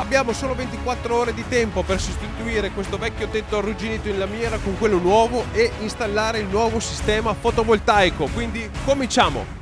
Abbiamo solo 24 ore di tempo per sostituire questo vecchio tetto arrugginito in lamiera con quello nuovo e installare il nuovo sistema fotovoltaico, quindi cominciamo!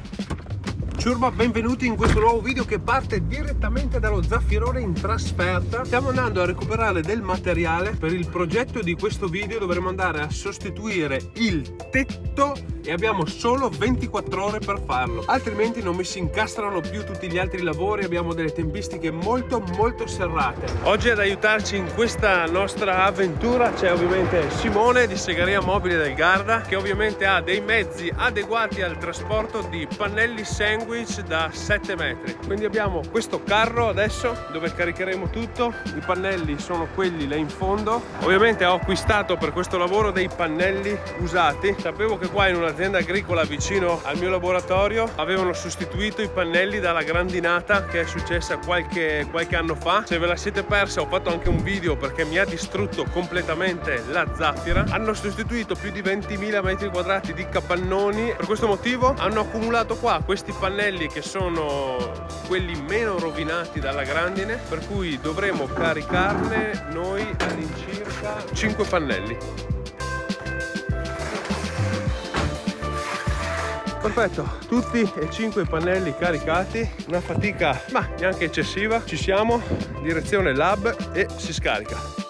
Ciurma, benvenuti in questo nuovo video che parte direttamente dallo Zaffirone in trasferta. Stiamo andando a recuperare del materiale per il progetto di questo video. Dovremo andare a sostituire il tetto e abbiamo solo 24 ore per farlo, altrimenti non mi si incastrano più tutti gli altri lavori. Abbiamo delle tempistiche molto serrate. Oggi ad aiutarci in questa nostra avventura c'è ovviamente Simone di Segheria Mobile del Garda, che ovviamente ha dei mezzi adeguati al trasporto di pannelli sandwich da 7 metri. Quindi abbiamo questo carro adesso dove caricheremo tutto. I pannelli sono quelli là in fondo. Ovviamente ho acquistato per questo lavoro dei pannelli usati. Sapevo che qua in un'azienda agricola vicino al mio laboratorio avevano sostituito i pannelli dalla grandinata che è successa qualche anno fa. Se ve la siete persa, ho fatto anche un video perché mi ha distrutto completamente la zaffira. Hanno sostituito più di 20.000 metri quadrati di capannoni. Per questo motivo hanno accumulato qua questi pannelli che sono quelli meno rovinati dalla grandine, per cui dovremo caricarne noi all'incirca 5 pannelli. Perfetto, tutti e 5 i pannelli caricati, una fatica ma neanche eccessiva. Ci siamo, direzione lab e si scarica.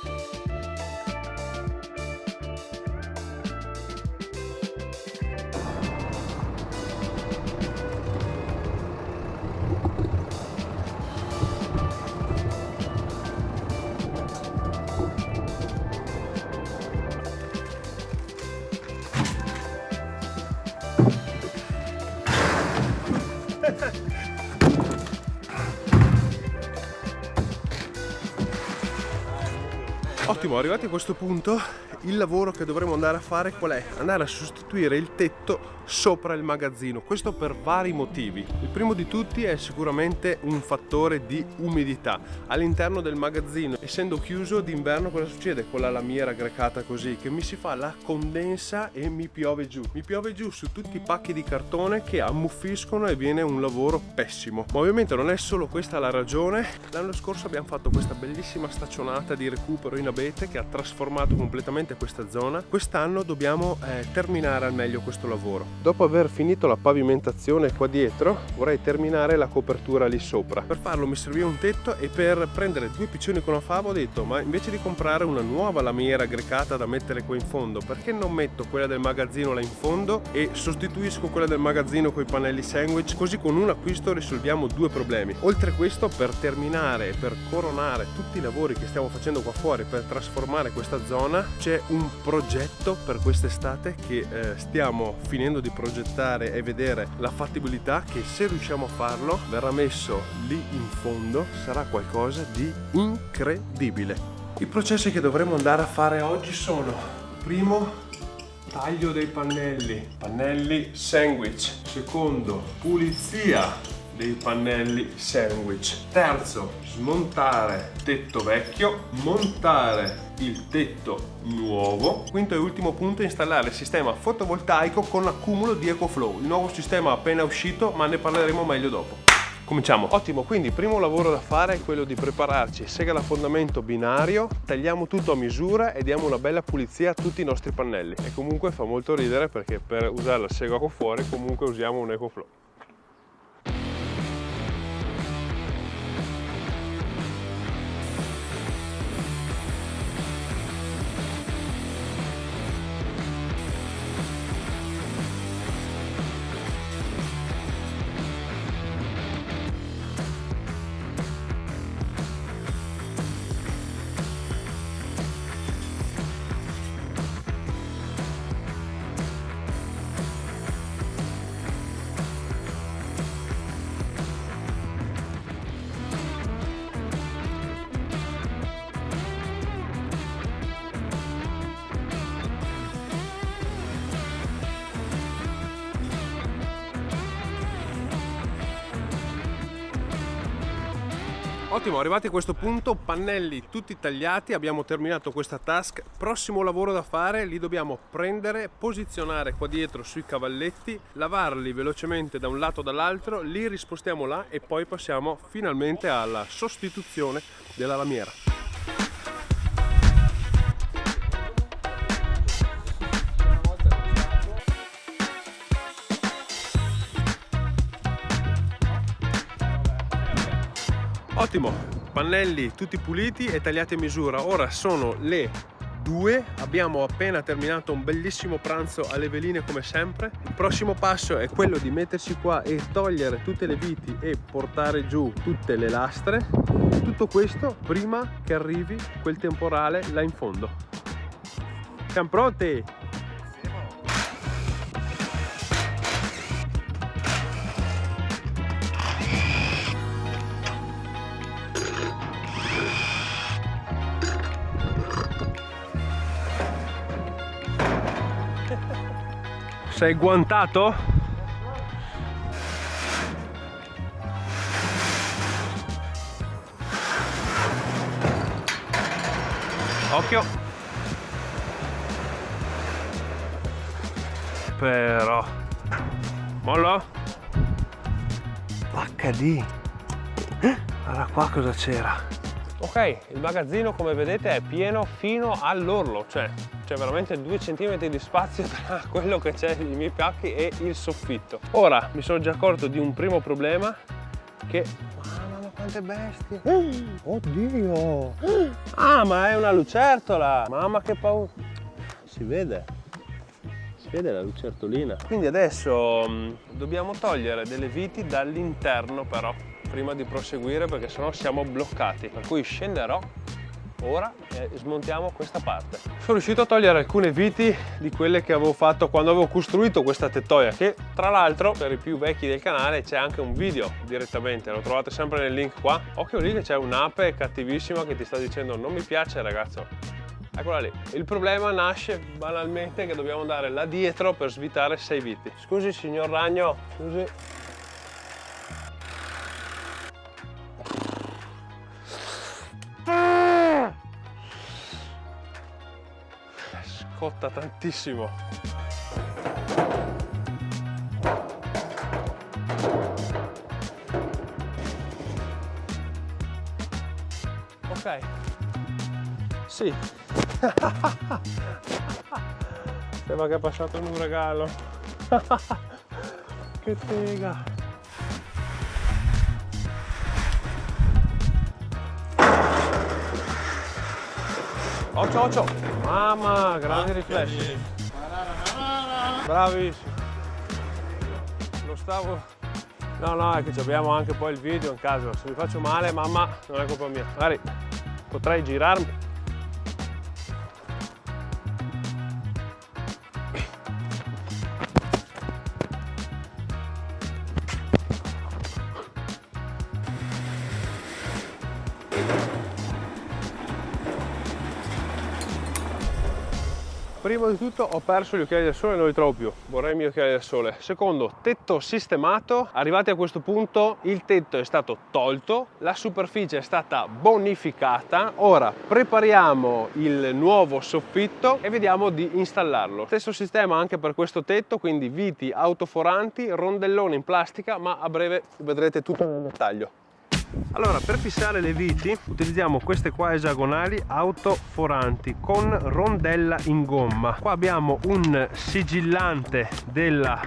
Ottimo, arrivati a questo punto il lavoro che dovremo andare a fare qual è? Andare a sostituire il tetto sopra il magazzino, questo per vari motivi. Il primo di tutti è sicuramente un fattore di umidità all'interno del magazzino. Essendo chiuso d'inverno, cosa succede con la lamiera grecata così? Che mi si fa la condensa e mi piove giù su tutti i pacchi di cartone che ammuffiscono e viene un lavoro pessimo. Ma ovviamente non è solo questa la ragione. L'anno scorso abbiamo fatto questa bellissima staccionata di recupero in abete che ha trasformato completamente questa zona. Quest'anno dobbiamo terminare al meglio questo lavoro. Dopo aver finito la pavimentazione qua dietro, vorrei terminare la copertura lì sopra. Per farlo mi serviva un tetto e per prendere 2 piccioni con una fava ho detto: ma invece di comprare una nuova lamiera grecata da mettere qua in fondo, perché non metto quella del magazzino là in fondo e sostituisco quella del magazzino con i pannelli sandwich, così con un acquisto risolviamo 2 problemi. Oltre a questo, per terminare e per coronare tutti i lavori che stiamo facendo qua fuori per trasformare questa zona, c'è un progetto per quest'estate che stiamo finendo di progettare e vedere la fattibilità, che se riusciamo a farlo verrà messo lì in fondo, sarà qualcosa di incredibile. I processi che dovremo andare a fare oggi sono: primo, taglio dei pannelli sandwich; secondo, pulizia dei pannelli sandwich; terzo, smontare tetto vecchio, montare il tetto nuovo; quinto e ultimo punto, installare il sistema fotovoltaico con accumulo di EcoFlow, il nuovo sistema appena uscito, ma ne parleremo meglio dopo. Cominciamo. Ottimo, quindi il primo lavoro da fare è quello di prepararci sega da fondamento binario, tagliamo tutto a misura e diamo una bella pulizia a tutti i nostri pannelli. E comunque fa molto ridere perché per usare la sega qua fuori comunque usiamo un EcoFlow. Ottimo, arrivati a questo punto, pannelli tutti tagliati, abbiamo terminato questa task. Prossimo lavoro da fare, li dobbiamo prendere, posizionare qua dietro sui cavalletti, lavarli velocemente da un lato o dall'altro, li rispostiamo là e poi passiamo finalmente alla sostituzione della lamiera. Ottimo, pannelli tutti puliti e tagliati a misura. Ora sono le 2, abbiamo appena terminato un bellissimo pranzo alle veline come sempre. Il prossimo passo è quello di metterci qua e togliere tutte le viti e portare giù tutte le lastre. Tutto questo prima che arrivi quel temporale là in fondo. Siamo pronti? Sei guantato? Occhio! Però... mollo? HD! Guarda qua cosa c'era! Ok, il magazzino come vedete è pieno fino all'orlo, cioè c'è veramente 2 centimetri di spazio tra quello che c'è nei miei pacchi e il soffitto. Ora mi sono già accorto di un primo problema che... Mamma quante bestie! Oddio! Ah, ma è una lucertola! Mamma che paura! Si vede la lucertolina. Quindi adesso dobbiamo togliere delle viti dall'interno però, prima di proseguire, perché sennò siamo bloccati. Per cui scenderò ora e smontiamo questa parte. Sono riuscito a togliere alcune viti di quelle che avevo fatto quando avevo costruito questa tettoia, che tra l'altro per i più vecchi del canale c'è anche un video direttamente, lo trovate sempre nel link qua. Occhio lì che c'è un'ape cattivissima che ti sta dicendo non mi piace ragazzo. Eccola lì. Il problema nasce banalmente che dobbiamo andare là dietro per svitare 6 viti. Scusi signor ragno, scusi. Scotta tantissimo. Ok. Sì. Sembra che è passato un uragano. Che tega. Occhio, occhio. Mamma, grandi riflessi. Bravissimo. Lo stavo... No, è che abbiamo anche poi il video in casa. Se mi faccio male, mamma, non è colpa mia. Magari potrei girarmi. Prima di tutto ho perso gli occhiali del sole, non li trovo più, vorrei i miei occhiali del sole. Secondo, tetto sistemato, arrivati a questo punto il tetto è stato tolto, la superficie è stata bonificata, ora prepariamo il nuovo soffitto e vediamo di installarlo. Stesso sistema anche per questo tetto, quindi viti autoforanti, rondellone in plastica, ma a breve vedrete tutto nel dettaglio. Allora, per fissare le viti utilizziamo queste qua esagonali autoforanti con rondella in gomma. Qua abbiamo un sigillante della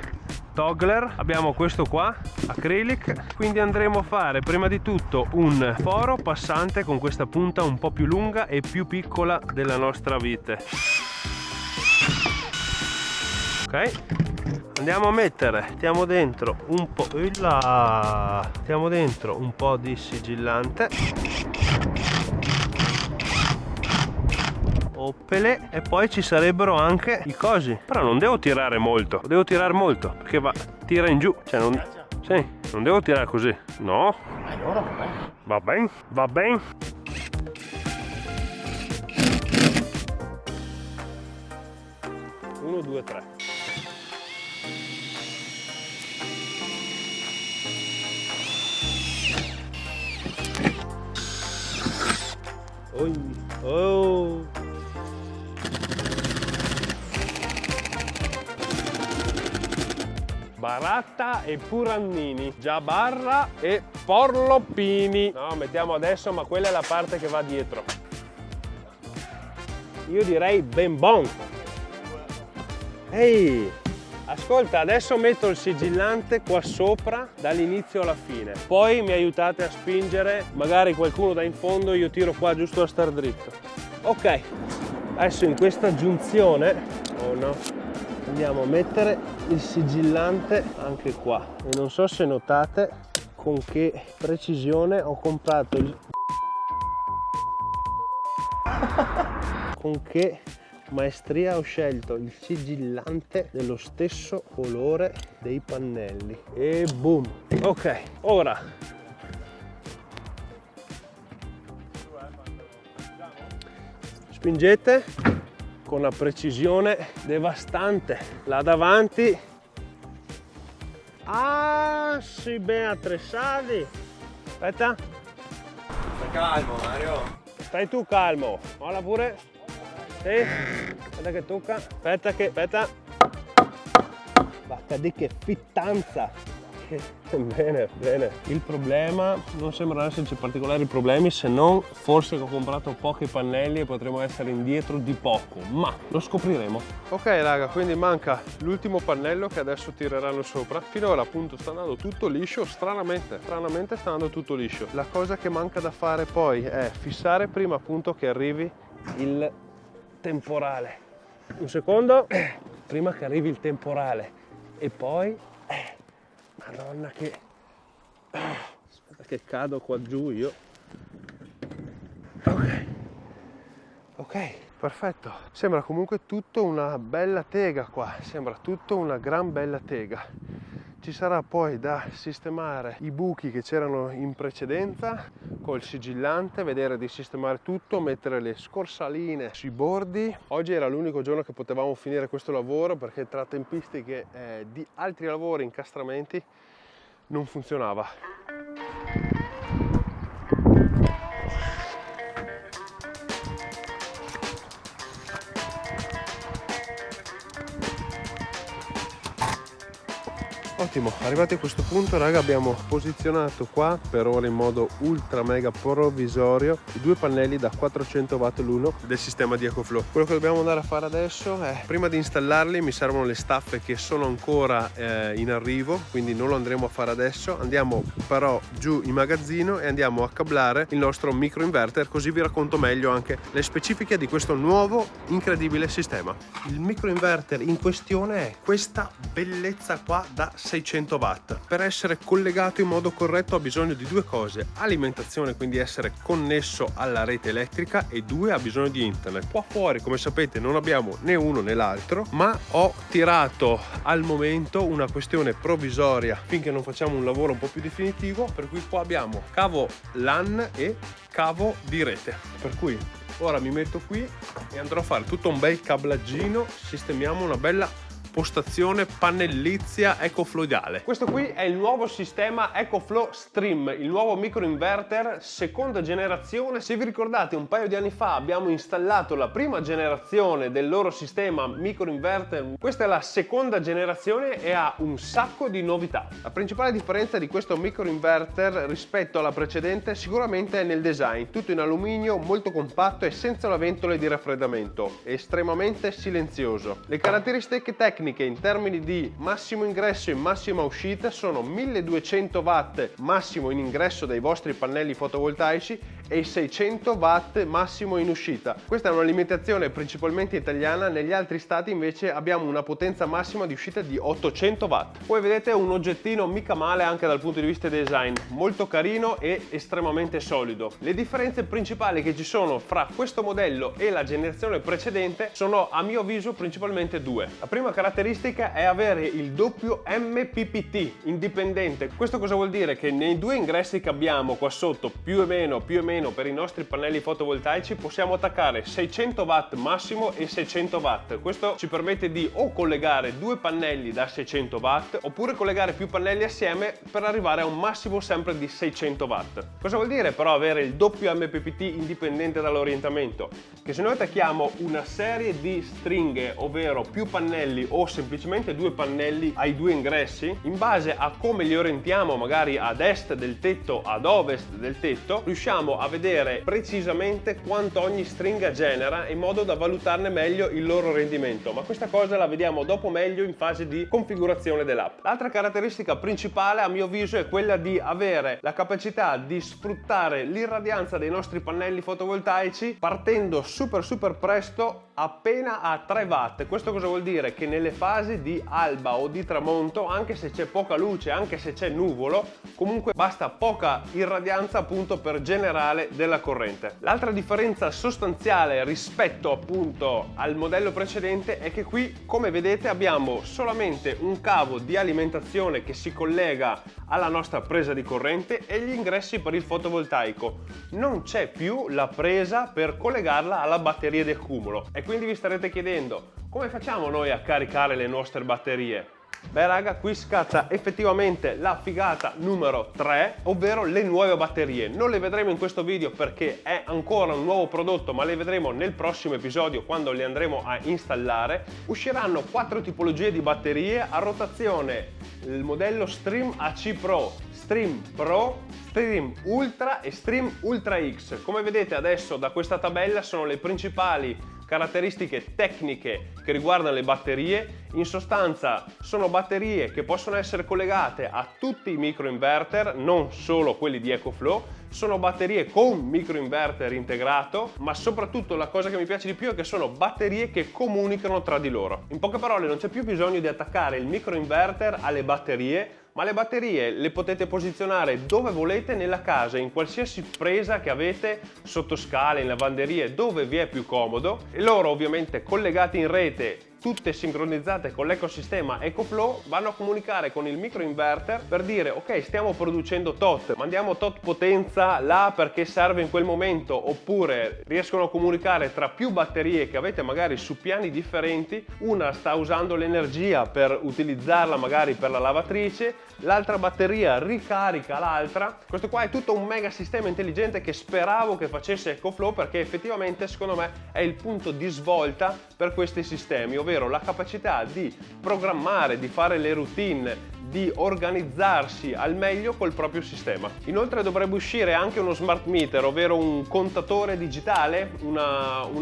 Togler, abbiamo questo qua acrylic, quindi andremo a fare prima di tutto un foro passante con questa punta un po' più lunga e più piccola della nostra vite. Ok, andiamo a mettere, mettiamo dentro un po', mettiamo dentro un po' di sigillante, oppele, e poi ci sarebbero anche i cosi, però non devo tirare molto, devo tirare molto perché tira in giù, cioè non, sì, non devo tirare così, no, allora va bene, va bene. 1, 2, 3. Oh. Baratta e Purannini, Giabarra e Porloppini. No, mettiamo adesso, ma quella è la parte che va dietro. Io direi ben bon. Ehi, ascolta, adesso metto il sigillante qua sopra dall'inizio alla fine. Poi mi aiutate a spingere, magari qualcuno da in fondo, io tiro qua giusto a star dritto. Ok, adesso in questa giunzione, oh no, andiamo a mettere il sigillante anche qua. E non so se notate con che precisione ho comprato il... con che maestria ho scelto il sigillante dello stesso colore dei pannelli. E boom. Ok, ora spingete con una precisione devastante. Là davanti, ah sì, ben attrezzati. Aspetta, Stai calmo, Mario. stai tu calmo. Molla pure. Sì, aspetta che tocca. Aspetta. Vacca di che fittanza. Bene. Il problema, non sembrano esserci particolari problemi, se non forse che ho comprato pochi pannelli e potremo essere indietro di poco, ma lo scopriremo. Ok raga, quindi manca l'ultimo pannello che adesso tireranno sopra. Finora appunto sta andando tutto liscio, stranamente sta andando tutto liscio. La cosa che manca da fare poi è fissare prima appunto che arrivi il temporale. Un secondo, prima che arrivi il temporale e poi Madonna che... aspetta che cado qua giù io. Ok, perfetto. Sembra comunque tutto una bella tega qua. Sembra tutto una gran bella tega. Ci sarà poi da sistemare i buchi che c'erano in precedenza col sigillante, vedere di sistemare tutto, mettere le scorsaline sui bordi. Oggi era l'unico giorno che potevamo finire questo lavoro perché tra tempistiche di altri lavori, incastramenti, non funzionava. Ottimo, arrivati a questo punto raga abbiamo posizionato qua per ora in modo ultra mega provvisorio i due pannelli da 400 watt l'uno del sistema di EcoFlow. Quello che dobbiamo andare a fare adesso è, prima di installarli mi servono le staffe che sono ancora in arrivo, quindi non lo andremo a fare adesso. Andiamo però giù in magazzino e andiamo a cablare il nostro micro inverter, così vi racconto meglio anche le specifiche di questo nuovo incredibile sistema. Il micro inverter in questione è questa bellezza qua da 600 watt. Per essere collegato in modo corretto ha bisogno di due cose: alimentazione, quindi essere connesso alla rete elettrica, e due, ha bisogno di internet. Qua fuori, come sapete, non abbiamo né uno né l'altro, ma ho tirato al momento una questione provvisoria finché non facciamo un lavoro un po' più definitivo, per cui qua abbiamo cavo LAN e cavo di rete, per cui ora mi metto qui e andrò a fare tutto un bel cablaggino, sistemiamo una bella postazione pannellizia ecofluidale. Questo qui è il nuovo sistema EcoFlow Stream, il nuovo microinverter seconda generazione. Se vi ricordate, un paio di anni fa abbiamo installato la prima generazione del loro sistema microinverter. Questa è la seconda generazione e ha un sacco di novità. La principale differenza di questo microinverter rispetto alla precedente sicuramente è nel design, tutto in alluminio, molto compatto e senza la ventola di raffreddamento, estremamente silenzioso. Le caratteristiche tecniche in termini di massimo ingresso e massima uscita sono 1200 watt massimo in ingresso dai vostri pannelli fotovoltaici e 600 watt massimo in uscita. Questa è una limitazione principalmente italiana, negli altri stati invece abbiamo una potenza massima di uscita di 800 watt. Poi vedete un oggettino mica male anche dal punto di vista design, molto carino e estremamente solido. Le differenze principali che ci sono fra questo modello e la generazione precedente sono, a mio avviso, principalmente due. La prima caratteristica è avere il doppio MPPT indipendente. Questo cosa vuol dire? Che nei due ingressi che abbiamo qua sotto, più e meno almeno per i nostri pannelli fotovoltaici possiamo attaccare 600 watt massimo e 600 watt. Questo ci permette di o collegare due pannelli da 600 watt oppure collegare più pannelli assieme per arrivare a un massimo sempre di 600 watt. Cosa vuol dire però avere il doppio MPPT indipendente dall'orientamento? Che se noi attacchiamo una serie di stringhe, ovvero più pannelli o semplicemente due pannelli ai due ingressi, in base a come li orientiamo, magari ad est del tetto, ad ovest del tetto, riusciamo a vedere precisamente quanto ogni stringa genera in modo da valutarne meglio il loro rendimento, ma questa cosa la vediamo dopo meglio in fase di configurazione dell'app. L'altra caratteristica principale a mio avviso è quella di avere la capacità di sfruttare l'irradianza dei nostri pannelli fotovoltaici partendo super presto appena a 3 watt. Questo cosa vuol dire? Che nelle fasi di alba o di tramonto, anche se c'è poca luce, anche se c'è nuvolo, comunque basta poca irradianza appunto per generare della corrente. L'altra differenza sostanziale rispetto appunto al modello precedente è che qui, come vedete, abbiamo solamente un cavo di alimentazione che si collega alla nostra presa di corrente e gli ingressi per il fotovoltaico. Non c'è più la presa per collegarla alla batteria di accumulo. E quindi vi starete chiedendo, come facciamo noi a caricare le nostre batterie? Beh raga, qui scatta effettivamente la figata numero 3, ovvero le nuove batterie. Non le vedremo in questo video perché è ancora un nuovo prodotto, ma le vedremo nel prossimo episodio quando le andremo a installare. Usciranno 4 tipologie di batterie a rotazione: il modello Stream AC Pro, Stream Pro, Stream Ultra e Stream Ultra X. Come vedete adesso da questa tabella sono le principali caratteristiche tecniche che riguardano le batterie. In sostanza sono batterie che possono essere collegate a tutti i microinverter, non solo quelli di EcoFlow. Sono batterie con microinverter integrato, ma soprattutto la cosa che mi piace di più è che sono batterie che comunicano tra di loro. In poche parole, non c'è più bisogno di attaccare il microinverter alle batterie, ma le batterie le potete posizionare dove volete nella casa, in qualsiasi presa che avete, sotto scale, in lavanderie, dove vi è più comodo, e loro ovviamente collegati in rete, tutte sincronizzate con l'ecosistema EcoFlow, vanno a comunicare con il microinverter per dire ok, stiamo producendo tot, mandiamo tot potenza là perché serve in quel momento, oppure riescono a comunicare tra più batterie che avete magari su piani differenti. Una sta usando l'energia per utilizzarla magari per la lavatrice, l'altra batteria ricarica l'altra. Questo qua è tutto un mega sistema intelligente che speravo che facesse EcoFlow, perché effettivamente secondo me è il punto di svolta per questi sistemi, ovvero la capacità di programmare, di fare le routine, di organizzarsi al meglio col proprio sistema. Inoltre dovrebbe uscire anche uno smart meter, ovvero un contatore digitale, un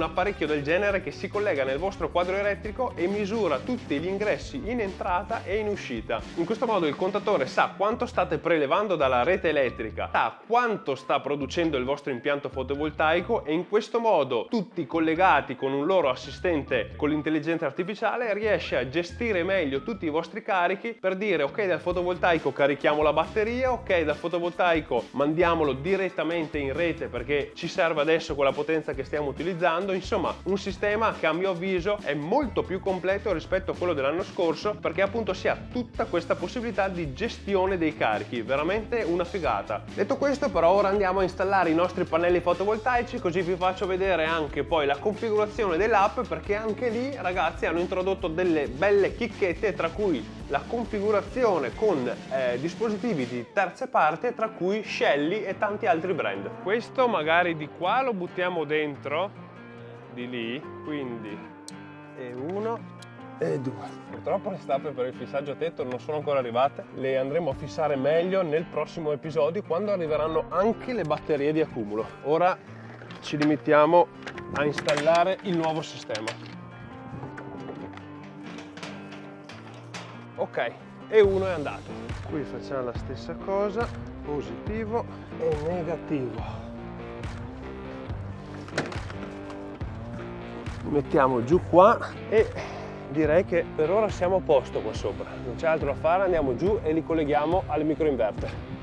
apparecchio del genere che si collega nel vostro quadro elettrico e misura tutti gli ingressi in entrata e in uscita. In questo modo il contatore sa quanto state prelevando dalla rete elettrica, sa quanto sta producendo il vostro impianto fotovoltaico, e in questo modo, tutti collegati con un loro assistente con l'intelligenza artificiale, riesce a gestire meglio tutti i vostri carichi per dire ok, dal fotovoltaico carichiamo la batteria, ok, dal fotovoltaico mandiamolo direttamente in rete perché ci serve adesso quella potenza che stiamo utilizzando. Insomma, un sistema che a mio avviso è molto più completo rispetto a quello dell'anno scorso, perché appunto si ha tutta questa possibilità di gestione dei carichi, veramente una figata. Detto questo, però, ora andiamo a installare i nostri pannelli fotovoltaici, così vi faccio vedere anche poi la configurazione dell'app, perché anche lì ragazzi hanno introdotto delle belle chicchette, tra cui la configurazione con dispositivi di terze parti, tra cui Shelly e tanti altri brand. Questo magari di qua lo buttiamo dentro di lì, quindi e 1 e 2. Purtroppo le stappe per il fissaggio a tetto non sono ancora arrivate, le andremo a fissare meglio nel prossimo episodio, quando arriveranno anche le batterie di accumulo. Ora ci limitiamo a installare il nuovo sistema. Ok, e 1 è andato. Qui facciamo la stessa cosa, positivo e negativo. Mettiamo giù qua e direi che per ora siamo a posto qua sopra. Non c'è altro da fare, andiamo giù e li colleghiamo al microinverter.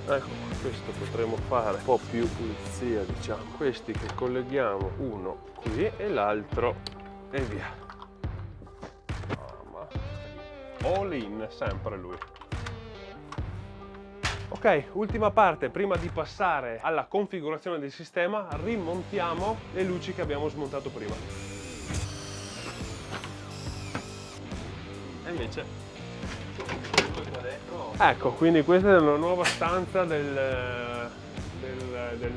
Ecco qua. questo potremo fare un po' più pulizia, diciamo. Questi che colleghiamo, uno qui e l'altro e via. All in, sempre lui. Ok, ultima parte, prima di passare alla configurazione del sistema, rimontiamo le luci che abbiamo smontato prima. E invece... Ecco, quindi questa è una nuova stanza del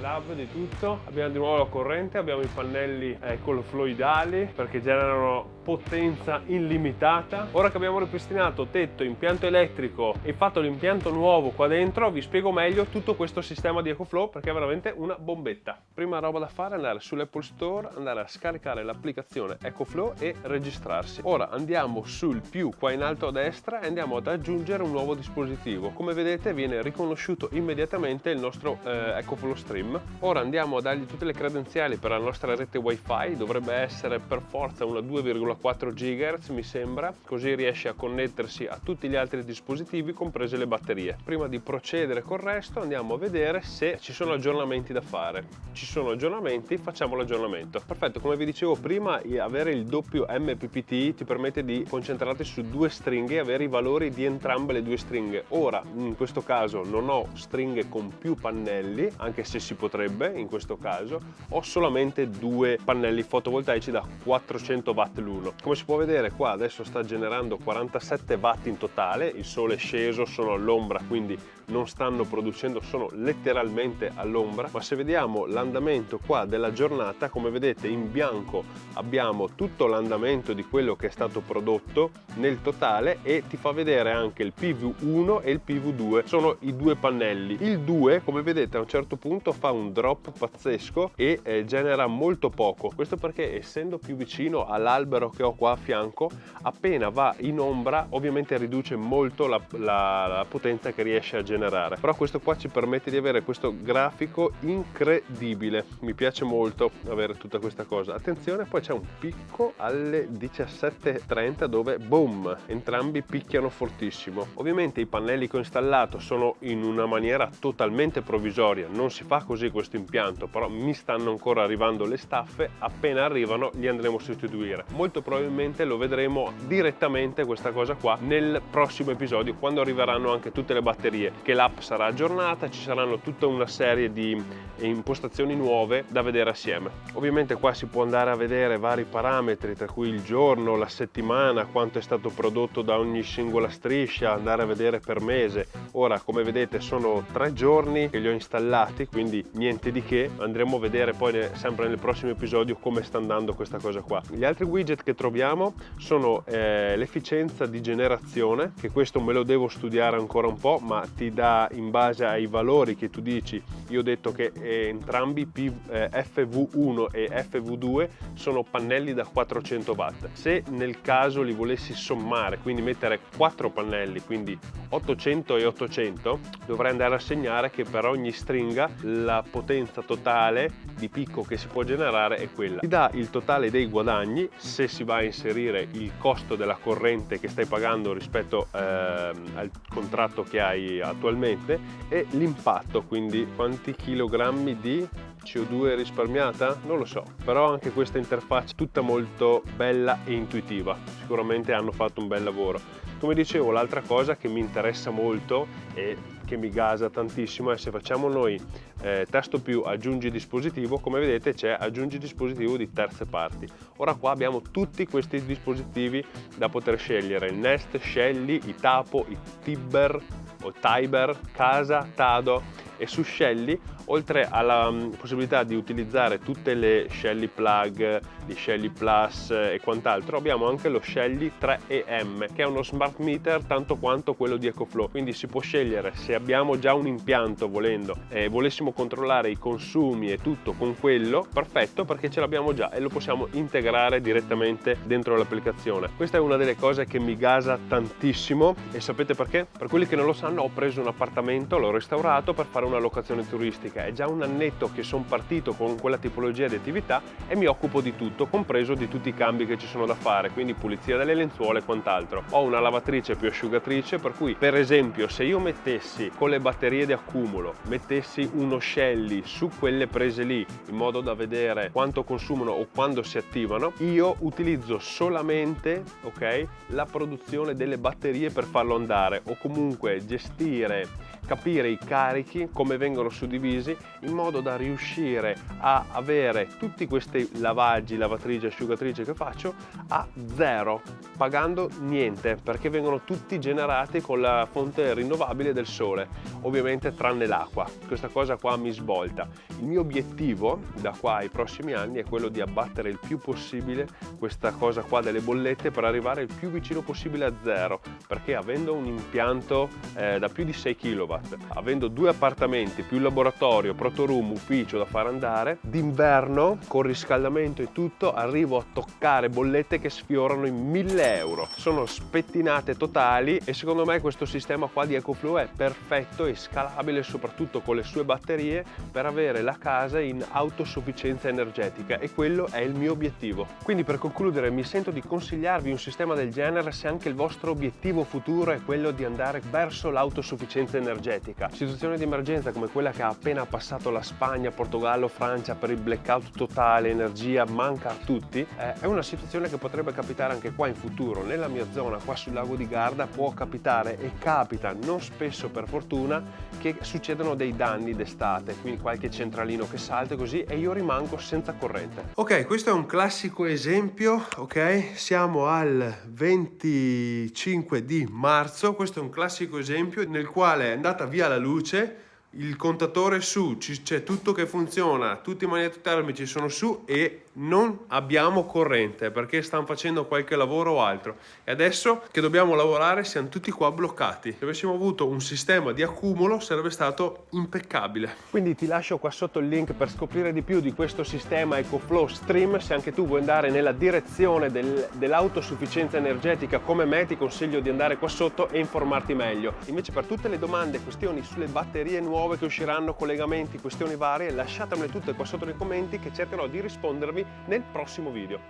lab di tutto. Abbiamo di nuovo la corrente, abbiamo i pannelli colofloidali perché generano potenza illimitata. Ora che abbiamo ripristinato tetto, impianto elettrico e fatto l'impianto nuovo qua dentro, vi spiego meglio tutto questo sistema di EcoFlow perché è veramente una bombetta. Prima roba da fare è andare sull'Apple Store, andare a scaricare l'applicazione EcoFlow e registrarsi. Ora andiamo sul più qua in alto a destra e andiamo ad aggiungere un nuovo dispositivo. Come vedete viene riconosciuto immediatamente il nostro EcoFlow Stream. Ora andiamo a dargli tutte le credenziali per la nostra rete wifi, dovrebbe essere per forza una 2,4 GHz mi sembra, così riesce a connettersi a tutti gli altri dispositivi comprese le batterie. Prima di procedere col resto andiamo a vedere se ci sono aggiornamenti da fare. Ci sono aggiornamenti, facciamo l'aggiornamento. Perfetto, come vi dicevo prima, avere il doppio MPPT ti permette di concentrarti su due stringhe e avere i valori di entrambe le due stringhe. Ora in questo caso non ho stringhe con più pannelli, anche se si potrebbe in questo caso, ho solamente due pannelli fotovoltaici da 400 watt l'uno. Come si può vedere qua adesso sta generando 47 watt in totale, il sole è sceso, sono all'ombra quindi non stanno producendo, sono letteralmente all'ombra, ma se vediamo l'andamento qua della giornata, come vedete in bianco abbiamo tutto l'andamento di quello che è stato prodotto nel totale e ti fa vedere anche il PV1 e il PV2, sono i due pannelli. Il 2 come vedete a un certo punto fa un drop pazzesco e genera molto poco, questo perché essendo più vicino all'albero che ho qua a fianco, appena va in ombra ovviamente riduce molto la potenza che riesce a generare, però questo qua ci permette di avere questo grafico incredibile. Mi piace molto avere tutta questa cosa. Attenzione, poi c'è un picco alle 17:30 dove boom, entrambi picchiano fortissimo. Ovviamente i pannelli che ho installato sono in una maniera totalmente provvisoria, non si fa così questo impianto, però mi stanno ancora arrivando le staffe, appena arrivano li andremo a sostituire. Molto probabilmente lo vedremo direttamente questa cosa qua nel prossimo episodio, quando arriveranno anche tutte le batterie, che l'app sarà aggiornata, ci saranno tutta una serie di impostazioni nuove da vedere assieme. Ovviamente qua si può andare a vedere vari parametri, tra cui il giorno, la settimana, quanto è stato prodotto da ogni singola striscia, andare a vedere per mese. Ora come vedete sono 3 giorni che li ho installati, quindi niente di che, andremo a vedere poi sempre nel prossimo episodio come sta andando questa cosa qua. Gli altri widget che troviamo sono l'efficienza di generazione, che questo me lo devo studiare ancora un po', ma ti dà in base ai valori che tu dici. Io ho detto che entrambi FV1 e FV2 sono pannelli da 400 watt. Se nel caso li volessi sommare, quindi mettere 4 pannelli, quindi 800 e 800, dovrei andare a segnare che per ogni stringa la potenza totale di picco che si può generare è quella. Ti dà il totale dei guadagni se si va a inserire il costo della corrente che stai pagando rispetto al contratto che hai attualmente e l'impatto, quindi quanti chilogrammi di CO2 risparmiata? Non lo so, però anche questa interfaccia tutta molto bella e intuitiva, sicuramente hanno fatto un bel lavoro. Come dicevo, l'altra cosa che mi interessa molto e che mi gasa tantissimo è se facciamo noi tasto più aggiungi dispositivo, come vedete c'è aggiungi dispositivo di terze parti. Ora qua abbiamo tutti questi dispositivi da poter scegliere, il Nest, Shelly, i Tapo, i Tibber o Tiber, Casa, Tado, e su Shelly, oltre alla possibilità di utilizzare tutte le Shelly Plug, gli Shelly Plus e quant'altro, abbiamo anche lo Shelly 3EM, che è uno smart meter tanto quanto quello di EcoFlow, quindi si può scegliere se abbiamo già un impianto volendo e volessimo controllare i consumi e tutto con quello, perfetto, perché ce l'abbiamo già e lo possiamo integrare direttamente dentro l'applicazione. Questa è una delle cose che mi gasa tantissimo e sapete perché? Per quelli che non lo sanno, ho preso un appartamento, l'ho restaurato per fare una locazione turistica. perché è già un annetto che sono partito con quella tipologia di attività e mi occupo di tutto, compreso di tutti i cambi che ci sono da fare, quindi pulizia delle lenzuola e quant'altro. Ho una lavatrice più asciugatrice, per cui per esempio se io mettessi con le batterie di accumulo, mettessi uno Shelly su quelle prese lì in modo da vedere quanto consumano o quando si attivano, io utilizzo solamente, ok, la produzione delle batterie per farlo andare, o comunque gestire, capire i carichi, come vengono suddivisi, in modo da riuscire a avere tutti questi lavaggi, lavatrici, asciugatrici che faccio a zero, pagando niente, perché vengono tutti generati con la fonte rinnovabile del sole, ovviamente tranne l'acqua. Questa cosa qua mi svolta. Il mio obiettivo da qua ai prossimi anni è quello di abbattere il più possibile questa cosa qua delle bollette per arrivare il più vicino possibile a zero, perché avendo un impianto da più di 6 kW, avendo 2 appartamenti più laboratorio, protoroom, ufficio da far andare, d'inverno con riscaldamento e tutto arrivo a toccare bollette che sfiorano i 1.000 euro. Sono spettinate totali e secondo me questo sistema qua di EcoFlow è perfetto e scalabile, soprattutto con le sue batterie, per avere la casa in autosufficienza energetica, e quello è il mio obiettivo. Quindi per concludere mi sento di consigliarvi un sistema del genere se anche il vostro obiettivo futuro è quello di andare verso l'autosufficienza energetica. Situazione di emergenza come quella che ha appena passato la Spagna, Portogallo, Francia per il blackout totale, energia manca a tutti, è una situazione che potrebbe capitare anche qua in futuro. Nella mia zona qua sul lago di Garda può capitare, e capita non spesso per fortuna, che succedano dei danni d'estate, quindi qualche centralino che salta così e io rimango senza corrente. Ok, questo è un classico esempio, ok? Siamo al 25 di marzo, questo è un classico esempio nel quale è andata via la luce, il contatore su, c'è tutto che funziona, tutti i magnetotermici sono su e non abbiamo corrente perché stanno facendo qualche lavoro o altro, e adesso che dobbiamo lavorare siamo tutti qua bloccati. Se avessimo avuto un sistema di accumulo sarebbe stato impeccabile. Quindi ti lascio qua sotto il link per scoprire di più di questo sistema EcoFlow Stream. Se anche tu vuoi andare nella direzione dell'autosufficienza energetica come me, ti consiglio di andare qua sotto e informarti meglio. Invece per tutte le domande, questioni sulle batterie nuove che usciranno, collegamenti, questioni varie, lasciatemele tutte qua sotto nei commenti che cercherò di rispondervi nel prossimo video.